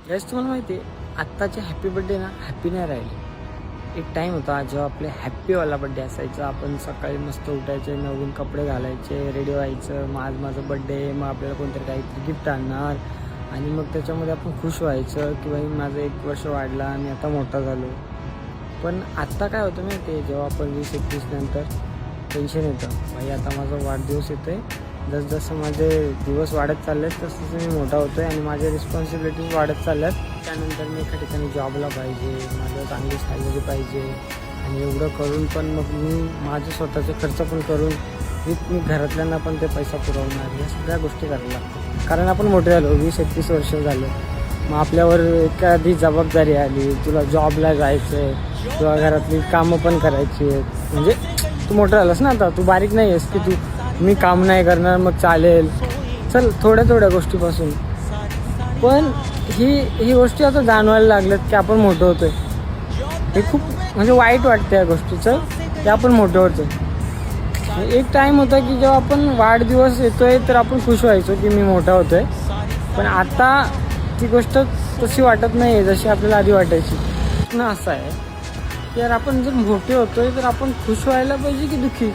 Gas तुम्हाला माहिती आहे, आत्ताचे हॅपी बड्डे ना हॅपी नाही राहिले. एक टाईम होता जेव्हा आपले हॅप्पीवाला बड्डे असायचा. आपण सकाळी मस्त उठायचे, नवीन कपडे घालायचे, रेडी व्हायचं, मग आज माझं बड्डे, मग आपल्याला कोणतरी काहीतरी गिफ्ट आणणार आणि मग त्याच्यामध्ये आपण खुश व्हायचं की बाई माझं 1 वर्ष वाढला आणि आता मोठा झालो. पण आत्ता काय होतं माहिती आहे, जेव्हा आपण 20-21 नंतर टेन्शन येतं, भाई आता माझा वाढदिवस येतो आहे, जसजसं माझे दिवस वाढत चालले आहेत तसं मी मोठा होतो आहे आणि माझ्या रिस्पॉन्सिबिलिटीज वाढत चालल्या आहेत. त्यानंतर मी एका ठिकाणी जॉबला पाहिजे, माझं चांगली सॅलरी पाहिजे आणि एवढं करून पण मग मी माझे स्वतःचे खर्च पण करून मी घरातल्यांना पण ते पैसा पुरवणार, या सगळ्या गोष्टी करायला लागतात. कारण आपण मोठे झालो, 20-21 वर्ष झालं, मग आपल्यावर एखादी जबाबदारी आली, तुला जॉबला जायचं आहे किंवा घरातली कामं पण करायची आहेत. म्हणजे तू मोठं झालास ना, आता तू बारीक नाही आहेस की तू मी काम नाही करणार मग चालेल, चल थोड्या थोड्या गोष्टीपासून. पण ही गोष्टी आता जाणवायला लागल्यात की आपण मोठं होतोय. हे खूप म्हणजे वाईट वाटतं या गोष्टीचं की आपण मोठं होतोय. एक टाईम होता की जेव्हा आपण वाढदिवस येतोय तर आपण खुश व्हायचो की मी मोठा होतोय. पण आता ती गोष्ट तशी वाटत नाही आहे जशी आपल्याला आधी वाटायची. प्रश्न असा आहे की यार आपण जर मोठे होतोय तर आपण खुश व्हायला पाहिजे की दुःखी.